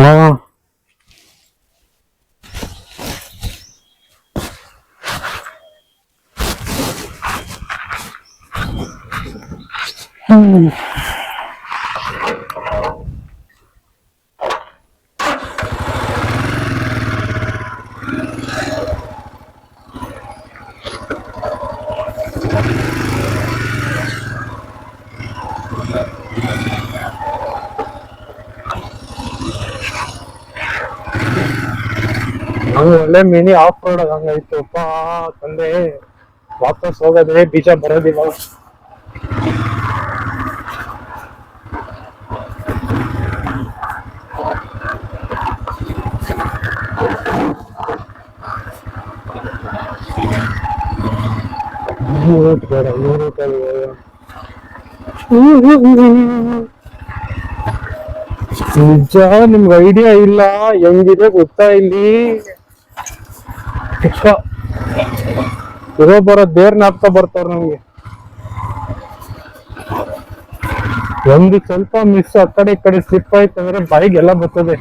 ಹಾ ಒಳ್ಳೆ mini of road ಹಂಗಾಯ್ತು ಅಪ್ಪ ತಂದೆ. ವಾಪಸ್ ಹೋಗೋದೇ ಬೀಜ ಬರೋದಿಲ್ಲ. ಬೇಡ ನಿಜ ನಿಮ್ಗೆ ಐಡಿಯಾ ಇಲ್ಲ ಹೆಂಗಿದೆ ಗೊತ್ತಾ ಇಲ್ಲಿ ಇರೋ ಬರೋ ದೇವ್ರ ಜ್ಞಾಪಕ ಬರ್ತಾವ್ರ ನಮ್ಗೆ. ಒಂದು ಸ್ವಲ್ಪ ಮಿಸ್ ಆ ಕಡೆ ಈ ಕಡೆ ಸ್ಲಿಪ್ ಆಯ್ತು ಅಂದ್ರೆ ಬೈಕ್ ಎಲ್ಲ ಬರ್ತದೆ.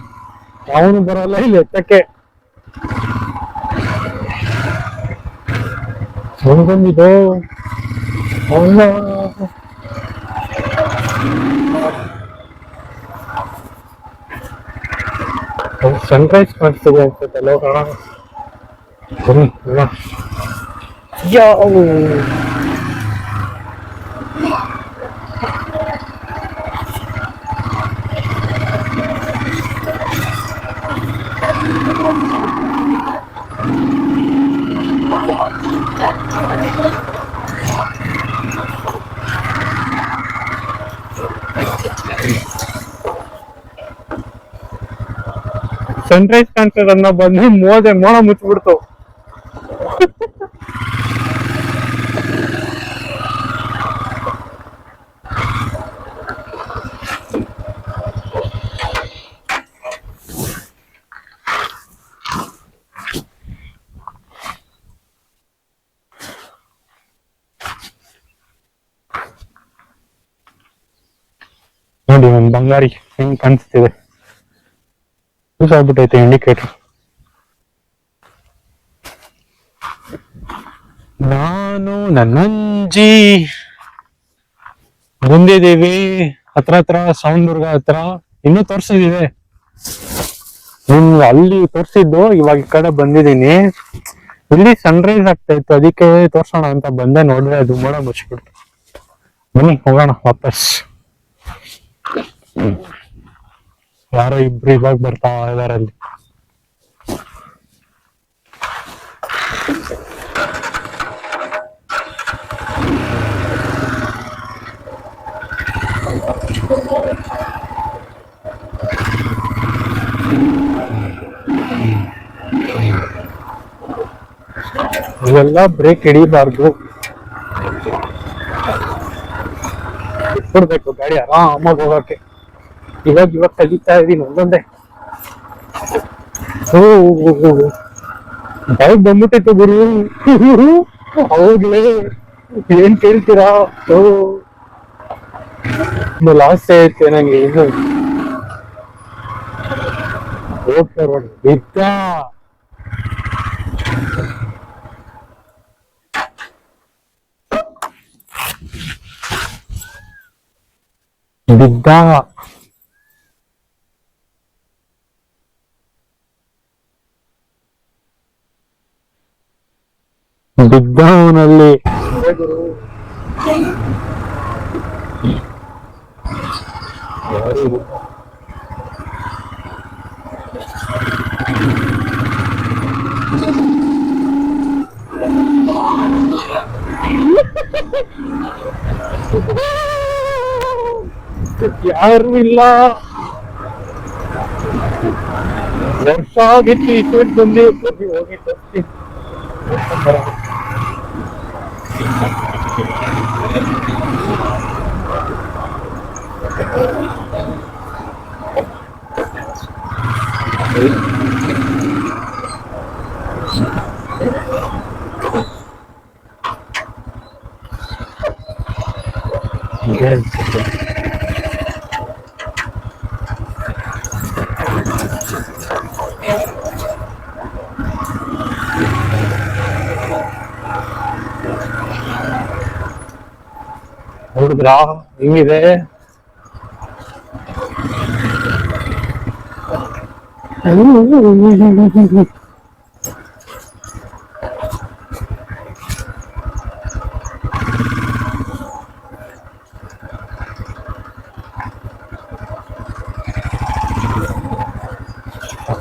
ಅವನು ಬರಲ್ಲ ಇಲ್ಲಿ ಎತ್ತಕ್ಕೆ. ಬಂದಿದ್ದು ಅವನ ಸನ್ರೈಸ್ ಕಾಣಿಸ್ತದೆ ಅನ್ಸುತ್ತೆ ಲೋಕಣ. ಯಾವ ಸನ್ರೈಸ್ ಕಾಣ್ತದನ್ನ ಬಂದು ಮೋಡ ಮುಚ್ಚಿಬಿಡ್ತು. ನೋಡಿ ಒಂದ್ ಬಂಗಾರಿ ಹೆಂಗ್ ಕಾಣಿಸ್ತಿದೆ. ಯೂಸ್ ಆಗ್ಬಿಟ್ಟೈತೆ ಇಂಡಿಕೇಟರ್. ನಾನು ನನ್ನಂಜಿ ಬಂದಿದ್ದೀವಿ ಹತ್ರ ಸೌಂದರ್ಗ ಹತ್ರ. ಇನ್ನೂ ತೋರ್ಸಿದಿದೆ ಅಲ್ಲಿ ತೋರ್ಸಿದ್ದು, ಇವಾಗ ಈ ಕಡೆ ಬಂದಿದ್ದೀನಿ. ಇಲ್ಲಿ ಸನ್ರೈಸ್ ಆಗ್ತಾ ಇತ್ತು, ಅದಕ್ಕೆ ತೋರ್ಸೋಣ ಅಂತ ಬಂದೆ. ನೋಡ್ರೆ ಅದು ಮೋಡ ಮುಚ್ಚಿಬಿಡ್ತು. ಬನ್ನಿ ಹೋಗೋಣ ವಾಪಸ್. ಯಾರೋ ಇಬ್ರು ಇವಾಗ ಬರ್ತಾ ಇದಾರಲ್ಲಿ. ಇವೆಲ್ಲ ಬ್ರೇಕ್ ಹಿಡಿಬಾರ್ದು, ಕೊಡ್ಬೇಕು ಗಾಡಿ ಆರಾಮಾಗಿ ಹೋಗಕ್ಕೆ. ಇವಾಗ ಕಲಿತಾ ಇದೀನಿ ಒಂದೊಂದೇ. ಬೈಕ್ ಬಂದ್ಬಿಟ್ಟಿತ್ತು ಗುರು. ಅವಾಗ್ಲೇ ಏನ್ ಕೇಳ್ತೀರಾ, ಲಾಸ್ಟ್ ಐತೆ ನಂಗೆ. ಇದು ಬಿದ್ದ ಬಿದ್ದ ಬಿದ್ದವನಲ್ಲಿ ಯಾರು ಇಲ್ಲ. ವರ್ಷ ಆಗಿತ್ತು ಇಷ್ಟು ಬಂದು ಹೋಗಿತ್ತು. ನೋಡಿದ್ರಾ ಹಿಂಗಿದೆ.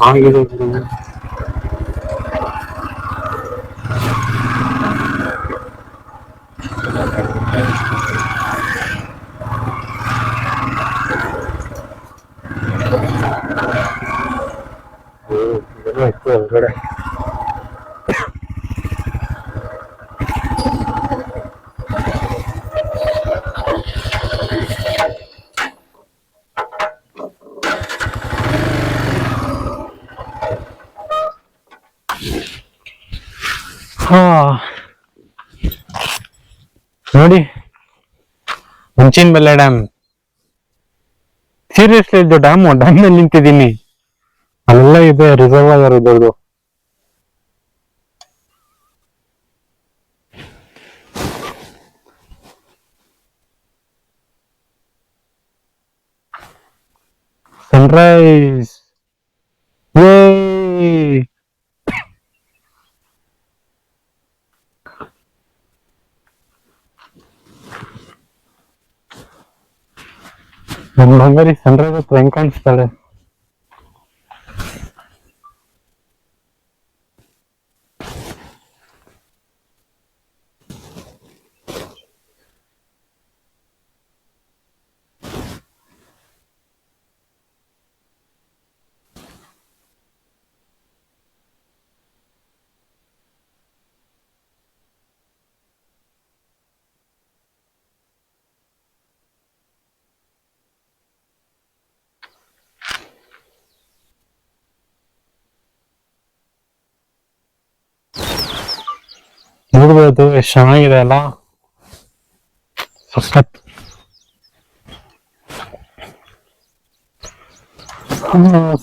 ಆಗಿದೆ ಹೊರಗಡೆ. ಹಾ ನೋಡಿ ಮುಂಚಿನ ಬೆಲೆ ಡ್ಯಾಮ್. ಸೀರಿಯಸ್ಲಿ ಇದು ಡ್ಯಾಮ್ ನಲ್ಲಿ ನಿಂತಿದ್ದೀನಿ. ಅಲ್ಲೆಲ್ಲ ಇದೆ ರಿಸರ್ವಾಯರ್ ಇದ್ರದ್ದು. ಸನ್ರೈಸ್ ನಮ್ ಬಂಗಾರಿ ಸನ್ರೈಸ್ ಹತ್ರ ಹೆಂಗ್ ಕಾಣಿಸ್ತಾಳೆ. ನೋಡ್ಬೋದು ಎಷ್ಟು ಚೆನ್ನಾಗಿದೆ ಅಲ್ಲ, ಸಖತ್.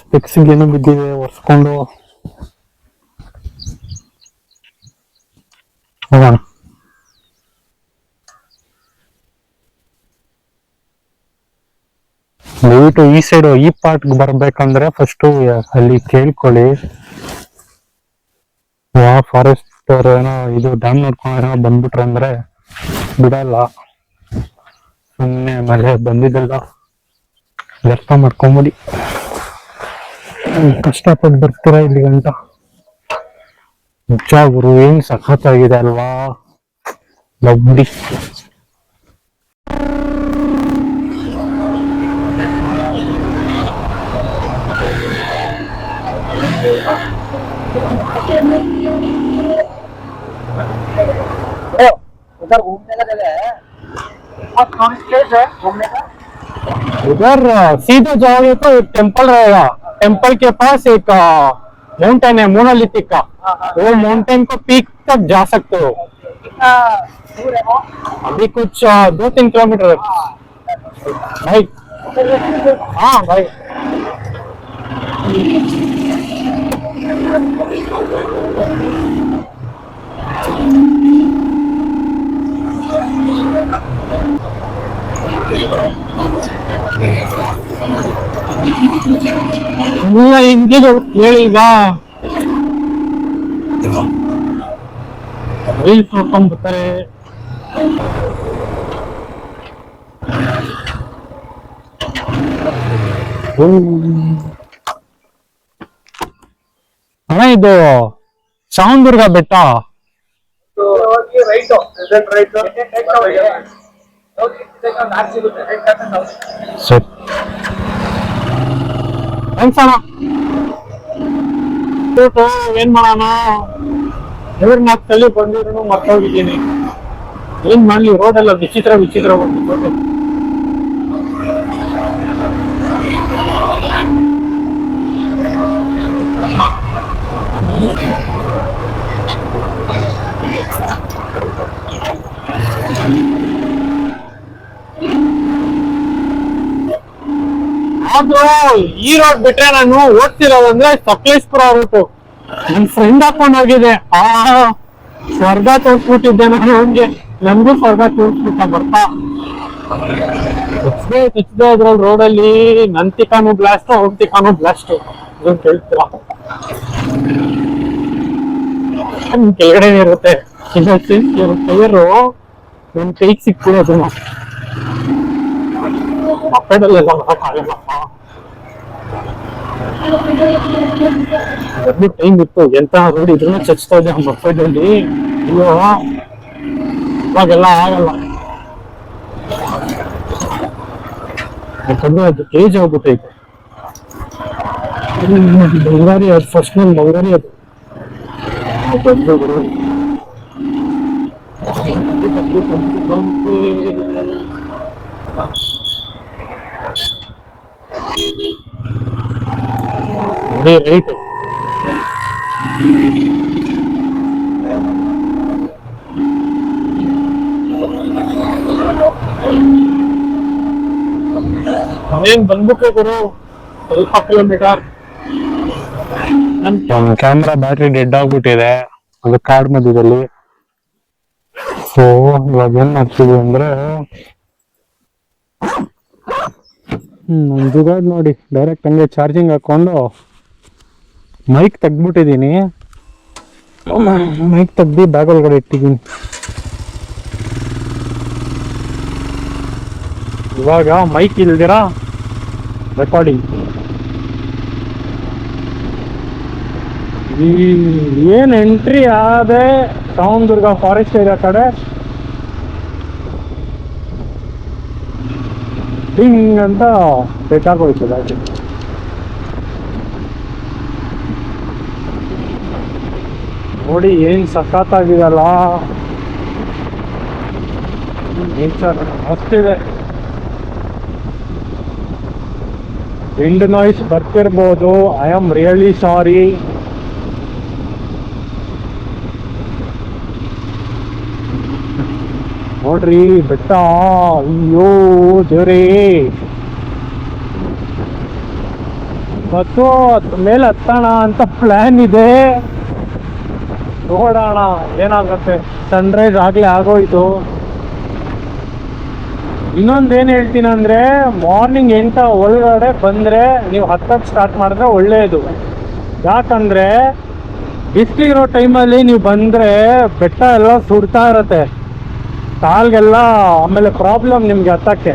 ಸ್ಪೆಕ್ಸಿಗೆ ಏನು ಬಿದ್ದಿದೆ ಒರೆಸ್ಕೊಂಡು ಹೋಗೋಣ. ದಯವಿಟ್ಟು ಈ ಸೈಡ್ ಈ ಪಾರ್ಟ್ ಬರ್ಬೇಕಂದ್ರೆ ಫಸ್ಟ್ ಅಲ್ಲಿ ಕೇಳ್ಕೊಳ್ಳಿ. ಫಾರೆಸ್ಟ್ ಏನೋ ಇದು ಡ್ಯಾಮ್ ನೋಡ್ಕೊಂಡು ಬಂದ್ಬಿಟ್ರೆ ಅಂದ್ರೆ ಬಿಡಲ್ಲ. ಸುಮ್ಮನೆ ಮಳೆ ಬಂದಿದ್ದಲ್ಲ ವ್ಯರ್ಥ ಮಾಡ್ಕೊಂಬಿಡಿ. ಕಷ್ಟಪಟ್ಟು ಬರ್ತೀರಾ ಇಲ್ಲಿ ಗಂಟ. ನಿಜ ಗುರು ಏನ್ ಸಖತ್ತಾಗಿದೆ ಅಲ್ವಾ, ಲವ್ಲಿ. उधर घूमने का जगह है और टूरिस्ट प्लेस है घूमने का। उधर सीधा जाओगे तो एक टेम्पल रहेगा, टेम्पल के पास एक माउंटेन है मोनालिथिक का, वो माउंटेन को पीक तक जा सकते हो। कितना दूर है वो? अभी कुछ 2-3 किलोमीटर है भाई। हाँ भाई ಇಲ್ಲ ಹಿಂಗೆ ಹೇಳಿಗ ರೀಲ್ಸ್ ನೋಡ್ಕೊಂಡ್ ಬರ್ತಾರೆ. ಅಣ್ಣ ಇದು ಚಾಮದುರ್ಗ ಬೆಟ್ಟ. ಏನ್ ಮಾಡೋಣ, ನಾಲ್ಕಲ್ಲಿ ಬಂದಿದ್ರು ಮರ್ತೋಗಿದ್ದೀನಿ. ಏನ್ ಮಾಡ್ಲಿ, ರೋಡ್ ಎಲ್ಲ ವಿಚಿತ್ರ ವಿಚಿತ್ರ ಬಂದ್ಬಿಟ್ಟು. ಅದು ಈ ರೋಡ್ ಬಿಟ್ರೆ ನಾನು ಓದ್ತಿರೋದಂದ್ರೆ ಸಕಲೇಶ್ಪುರ ರೂಟು. ನನ್ ಫ್ರೆಂಡ್ ಹಾಕೊಂಡ್ ಹೋಗಿದೆ, ಸ್ವರ್ಗ ತೋರ್ಸ್ಬಿಟ್ಟಿದ್ದೆ ನಾನು ಅವ್ನಿಗೆ. ನನ್ಗೂ ಸ್ವರ್ಗ ತೋರ್ಸ್ಬಿಟ್ಟ ಬರ್ತಾ ತುಚ್ಚಿದೆ ಅದ್ರಲ್ಲಿ ರೋಡಲ್ಲಿ. ನಂತಿಕಾನು ಬ್ಲಾಸ್ಟ್, ಹೋಗ್ತಿಕಾನು ಬ್ಲಾಸ್ಟ್. ಅದನ್ನ ಕೇಳ್ತೀರಾ, ಕೆಳಗಡೆ ಇರುತ್ತೆ ಟೈರು, ನನ್ ಕೈಗೆ ಸಿಕ್ತಿರೋದು. ಮಕ್ಕಳಲ್ಲೆಲ್ಲ ಮಾಡಕ್ಕಾಗಲ್ಲಪ್ಪ. ಮೊದ್ಲು ಟೈಮ್ ಇತ್ತು, ಎಂತ ರೋಡ್ ಇದ್ರೂ ಚಚ್ತಾ ಇದೆ ಮಕ್ಕಳಲ್ಲಿ. ಅಯ್ಯೋ ಇವಾಗೆಲ್ಲ ಆಗಲ್ಲ, ಯಾಕಂದ್ರೆ ಅದು ಏಜ್ ಆಗ್ಬಿಟ್ಟೈತೆ. ಬಂಗಾರಿ ಅದು ಫಸ್ಟ್ ನನ್ ಬಂಗಾರಿ ಅದು. ರೈಟ್ ಏನ್ ಬಂದ್ಬಿಟ್ಟೆ ಗುರು, ಸ್ವಲ್ಪ ಕಿಲೋಮೀಟರ್. ನನ್ ಕ್ಯಾಮ್ರಾ ಬ್ಯಾಟ್ರಿ ಡೆಡ್ ಆಗ್ಬಿಟ್ಟಿದೆ, ಅದು ಕಾಡ್ ಮಧ್ಯದಲ್ಲಿ. ಸೊ ಇವಾಗ ಏನ್ ಮಾಡ್ತೀವಿ ಅಂದ್ರೆ, ಜುಗಾಡ್ ನೋಡಿ, ಡೈರೆಕ್ಟ್ ಹಂಗೆ ಚಾರ್ಜಿಂಗ್ ಹಾಕೊಂಡು ಮೈಕ್ ತೆಗ್ದ್ಬಿಟ್ಟಿದೀನಿ. ಮೈಕ್ ತೆಗ್ದು ಬ್ಯಾಗ್ ಒಳಗಡೆ ಇಟ್ಟಿದ್ದೀನಿ. ಇವಾಗ ಮೈಕ್ ಇಲ್ದಿರ ರೆಕಾರ್ಡಿಂಗ್. ಏನ್ ಎಂಟ್ರಿ ಆದೆ ಶ್ರವಣದುರ್ಗ ಫಾರೆಸ್ಟ್ ಏರಿಯಾ ಕಡೆ, ಹಿಂಗ್ ಅಂತ ಬೇಕಾಗೋಯ್ತು ಗಾಡಿ. ನೋಡಿ ಏನ್ ಸಖತ್ತಾಗಿದಲ್ಲ, ನೇಚರ್ ಮಸ್ತಿದೆ. ವಿಂಡ್ ನಾಯ್ಸ್ ಬರ್ತಿರ್ಬೋದು, ಐ ಆಮ್ ರಿಯಲಿ ಸಾರಿ. ನೋಡ್ರಿ ಬೆಟ್ಟ, ಅಯ್ಯೋ ದೇವ್ರೇ. ಮತ್ತು ಮೇಲೆ ಹತ್ತೋಣ ಅಂತ ಪ್ಲಾನ್ ಇದೆ, ನೋಡೋಣ ಏನಾಗತ್ತೆ. ಸನ್ರೈಸ್ ಆಗ್ಲೇ ಆಗೋಯ್ತು. ಇನ್ನೊಂದೇನ್ ಹೇಳ್ತೀನಿ ಅಂದ್ರೆ, ಮಾರ್ನಿಂಗ್ 8 ಒಳಗಡೆ ಬಂದ್ರೆ ನೀವು ಹತ್ತಕ್ಕೆ ಸ್ಟಾರ್ಟ್ ಮಾಡಿದ್ರೆ ಒಳ್ಳೇದು. ಯಾಕಂದ್ರೆ ಬಿಸಿಲಿರೋ ಟೈಮಲ್ಲಿ ನೀವು ಬಂದ್ರೆ ಬೆಟ್ಟ ಎಲ್ಲ ಸುಡ್ತಾ ಇರತ್ತೆ ಕಾಲ್ಗೆಲ್ಲ, ಆಮೇಲೆ ಪ್ರಾಬ್ಲಮ್ ನಿಮ್ಗೆ ಹತ್ತಕ್ಕೆ.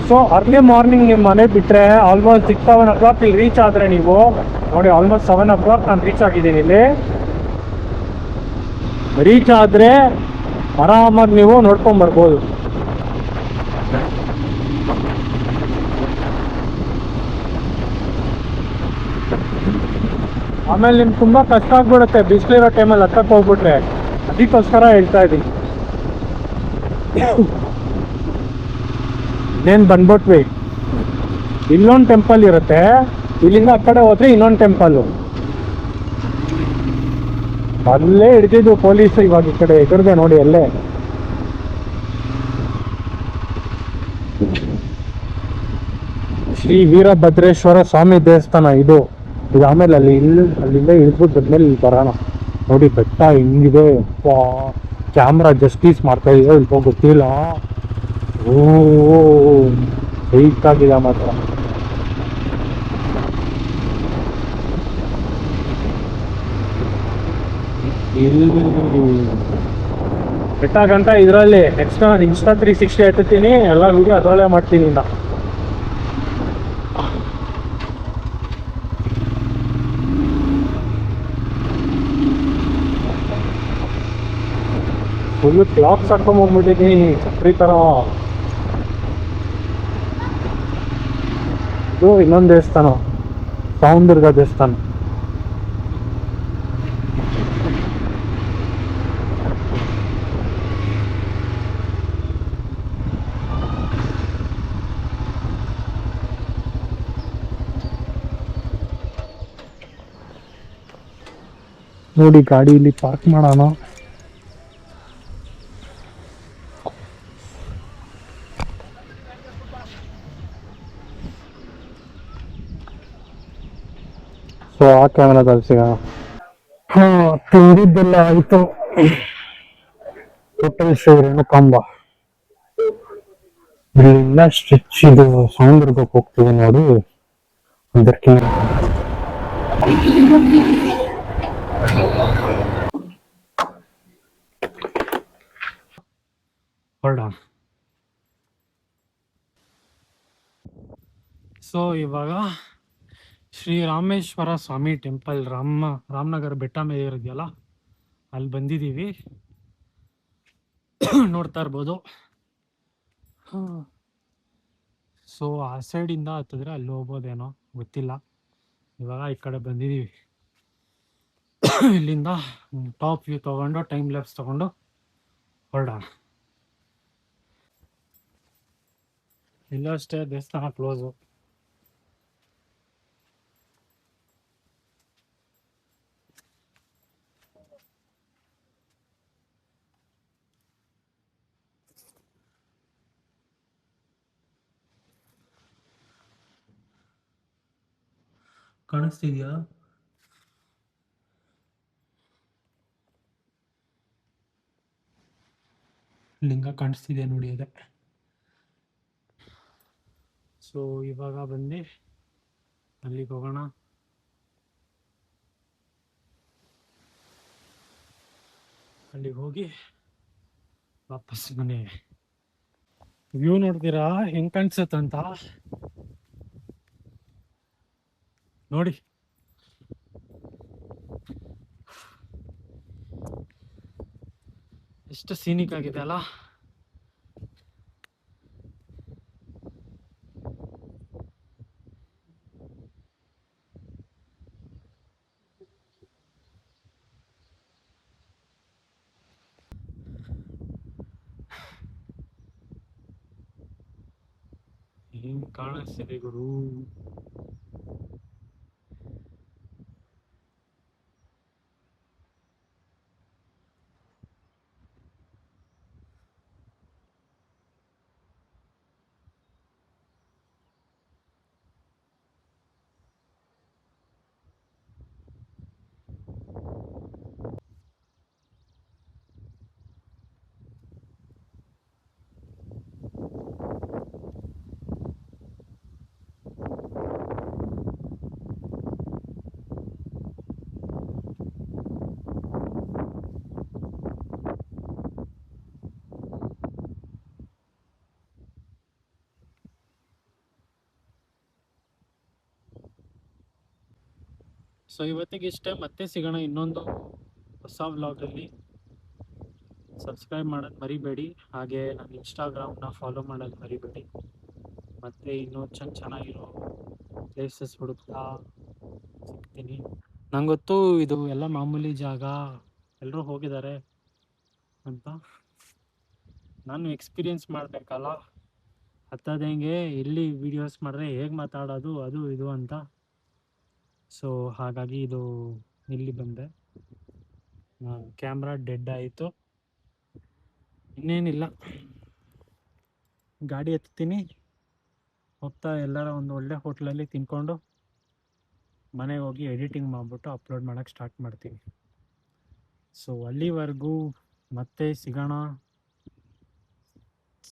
ಸೊ ಅರ್ಲಿ ಮಾರ್ನಿಂಗ್ ನಿಮ್ಮ ಮನೆ ಬಿಟ್ರೆ ಆಲ್ಮೋಸ್ಟ್ 6-7 o'clock ಇಲ್ಲಿ ರೀಚ್ ಆದ್ರೆ, ನೀವು ನೋಡಿ ಆಲ್ಮೋಸ್ಟ್ 7 o'clock ನಾನು ರೀಚ್ ಆಗಿದ್ದೀನಿ. ಇಲ್ಲಿ ರೀಚ್ ಆದ್ರೆ ಆರಾಮಾಗಿ ನೀವು ನೋಡ್ಕೊಂಡ್ ಬರ್ಬೋದು. ಆಮೇಲೆ ನಿಮ್ಗೆ ತುಂಬಾ ಕಷ್ಟ ಆಗ್ಬಿಡುತ್ತೆ ಬಿಸಿಲಿರೋ ಟೈಮಲ್ಲಿ ಹತ್ತಕ್ಕೆ ಹೋಗ್ಬಿಟ್ರೆ. ಅದಕ್ಕೋಸ್ಕರ ಹೇಳ್ತಾ ಇದ್ದೀನಿ. ಇನ್ನೇನು ಬಂದ್ಬಿಟ್ವಿ, ಇಲ್ಲೊಂದು ಟೆಂಪಲ್ ಇರುತ್ತೆ, ಇಲ್ಲಿಂದ ಆ ಕಡೆ ಹೋದ್ರೆ ಇನ್ನೊಂದು ಟೆಂಪಲ್ಲು. ಅಲ್ಲೇ ಹಿಡಿದಿದ್ದು ಪೊಲೀಸ್. ಇವಾಗ ಈ ಕಡೆ ಎದುರಿಗೆ ನೋಡಿ, ಅಲ್ಲೇ ಶ್ರೀ ವೀರಭದ್ರೇಶ್ವರ ಸ್ವಾಮಿ ದೇವಸ್ಥಾನ ಇದು. ಆಮೇಲೆ ಅಲ್ಲಿಂದ ಇಳಿದ್ಬಿಟ್ಟು ಬಂದ್ಮೇಲೆ ಇಲ್ಲಿ ಬರೋಣ. ನೋಡಿ ಬೆಟ್ಟ ಹಿಂಗಿದೆ, ಕ್ಯಾಮ್ರಾ ಜಸ್ಟಿಸ್ ಮಾಡ್ತಾ ಇದೆಯೋ ಇಲ್ವೋ ಗೊತ್ತಿಲ್ಲ. ಓ ಹೈಟಾಗಿದೆ ಮಾತ್ರ. ಇಲ್ಲಿ ಬೆಟ್ಟಾಗಂತ ಇದರಲ್ಲಿ ನೆಕ್ಸ್ಟ್ ನಾನು ಇನ್ಸ್ಟಾ 360 ಎತ್ತೀನಿ, ಎಲ್ಲ ವಿಡಿಯೋ ಅದರಲ್ಲೇ ಮಾಡ್ತೀನಿ. ಇನ್ನ ಫುಲ್ ಕ್ಲಾಕ್ಸ್ ಹಾಕೊಂಡ್ ಹೋಗ್ಬಿಟ್ಟಿದ್ದೀನಿ ಛತ್ರಿ ಥರ. ಇದು ಇನ್ನೊಂದು ದೇವಸ್ಥಾನ, ಶ್ರವಣದುರ್ಗ ದೇವಸ್ಥಾನ. ನೋಡಿ ಗಾಡಿ ಇಲ್ಲಿ ಪಾರ್ಕ್ ಮಾಡೋಣ. ಸೊ ಆ ಕ್ಯಾಮ್ರಾದಲ್ಲಿ ಸಿಗೋಣ. ತಿಂದಿದ್ದೆಲ್ಲ ಆಯಿತು. ಹೋಟೆಲ್ ಶ್ರೀ ರೇಣುಕಾಂಬ. ಇಲ್ಲಿಂದ ಸ್ಟಿಚ್ ಇದು ಸೌಂದರ್ಗಕ್ಕೆ ಹೋಗ್ತೀವಿ ನೋಡಿ. ಅದಕ್ಕೆ ಹೊರಡ. ಸೊ ಇವಾಗ ಶ್ರೀ ರಾಮೇಶ್ವರ ಸ್ವಾಮಿ ಟೆಂಪಲ್ ರಾಮನಗರ ಬೆಟ್ಟ ಮೇಲೆ ಇರೋದೆಯಲ್ಲ, ಅಲ್ಲಿ ಬಂದಿದ್ದೀವಿ. ನೋಡ್ತಾ ಇರ್ಬೋದು. ಸೊ ಆ ಸೈಡಿಂದ ಹತ್ತಿದ್ರೆ ಅಲ್ಲಿ ಹೋಗ್ಬೋದೇನೋ ಗೊತ್ತಿಲ್ಲ. ಇವಾಗ ಈ ಕಡೆ ಬಂದಿದ್ದೀವಿ. ಇಲ್ಲಿಂದ ಟಾಪ್ ವ್ಯೂ ತೊಗೊಂಡು ಟೈಮ್ ಲ್ಯಾಪ್ಸ್ ತೊಗೊಂಡು ಹೊರಡೋಣ. ಇಲ್ಲೂ ಅಷ್ಟೇ, ದೇವಸ್ಥಾನ ಕ್ಲೋಸು. ಕಾಣಿಸ್ತಿದ್ಯಾ? ಲಿಂಗ ಕಾಣಿಸ್ತಿದೆ ನೋಡಿ ಅದೇ. ಸೊ ಇವಾಗ ಬಂದು ಅಲ್ಲಿಗೆ ಹೋಗೋಣ. ಅಲ್ಲಿಗೆ ಹೋಗಿ ವಾಪಸ್ ಮನೆ. ವ್ಯೂ ನೋಡ್ತೀರಾ ಹೆಂಗ್ ಕಾಣಿಸುತ್ತಂತ ನೋಡಿ. ಎಷ್ಟು ಸೀನಿಕ್ ಆಗಿದೆ ಅಲ್ಲ. ಹೆಂಗ್ ಕಾಣಿಸ್ತಿದೆ ಗುರು. ಸೊ ಇವತ್ತಿಗೆ ಇಷ್ಟೇ. ಮತ್ತೆ ಸಿಗೋಣ ಇನ್ನೊಂದು ಹೊಸ ವ್ಲಾಗಲ್ಲಿ. ಸಬ್ಸ್ಕ್ರೈಬ್ ಮಾಡೋದು ಮರಿಬೇಡಿ. ಹಾಗೆ ನನ್ನ ಇನ್ಸ್ಟಾಗ್ರಾಮ್ನ ಫಾಲೋ ಮಾಡೋದು ಮರಿಬೇಡಿ. ಮತ್ತು ಇನ್ನೂ ಚೆನ್ನಾಗಿರೋ ಪ್ಲೇಸಸ್ ಹುಡುಕ್ತಾ ಸಿಗ್ತೀನಿ. ನಂಗೆ ಗೊತ್ತು ಇದು ಎಲ್ಲ ಮಾಮೂಲಿ ಜಾಗ, ಎಲ್ಲರೂ ಹೋಗಿದ್ದಾರೆ ಅಂತ. ನಾನು ಎಕ್ಸ್ಪೀರಿಯನ್ಸ್ ಮಾಡಬೇಕಲ್ಲ, ಹತ್ತದ ಹೆಂಗೆ, ಎಲ್ಲಿ ವೀಡಿಯೋಸ್ ಮಾಡಿದ್ರೆ ಹೇಗೆ ಮಾತಾಡೋದು, ಅದು ಇದು ಅಂತ. ಸೊ ಹಾಗಾಗಿ ಇದು ಇಲ್ಲಿ ಬಂದೆ. ಕ್ಯಾಮ್ರಾ ಡೆಡ್ ಆಯಿತು. ಇನ್ನೇನಿಲ್ಲ, ಗಾಡಿ ಎತ್ತೀನಿ, ಹೋಗ್ತಾ ಎಲ್ಲರ ಒಂದು ಒಳ್ಳೆ ಹೋಟ್ಲಲ್ಲಿ ತಿನ್ಕೊಂಡು ಮನೆಗೆ ಹೋಗಿ ಎಡಿಟಿಂಗ್ ಮಾಡಿಬಿಟ್ಟು ಅಪ್ಲೋಡ್ ಮಾಡೋಕ್ಕೆ ಸ್ಟಾರ್ಟ್ ಮಾಡ್ತೀನಿ. ಸೊ ಅಲ್ಲಿವರೆಗೂ ಮತ್ತೆ ಸಿಗೋಣ.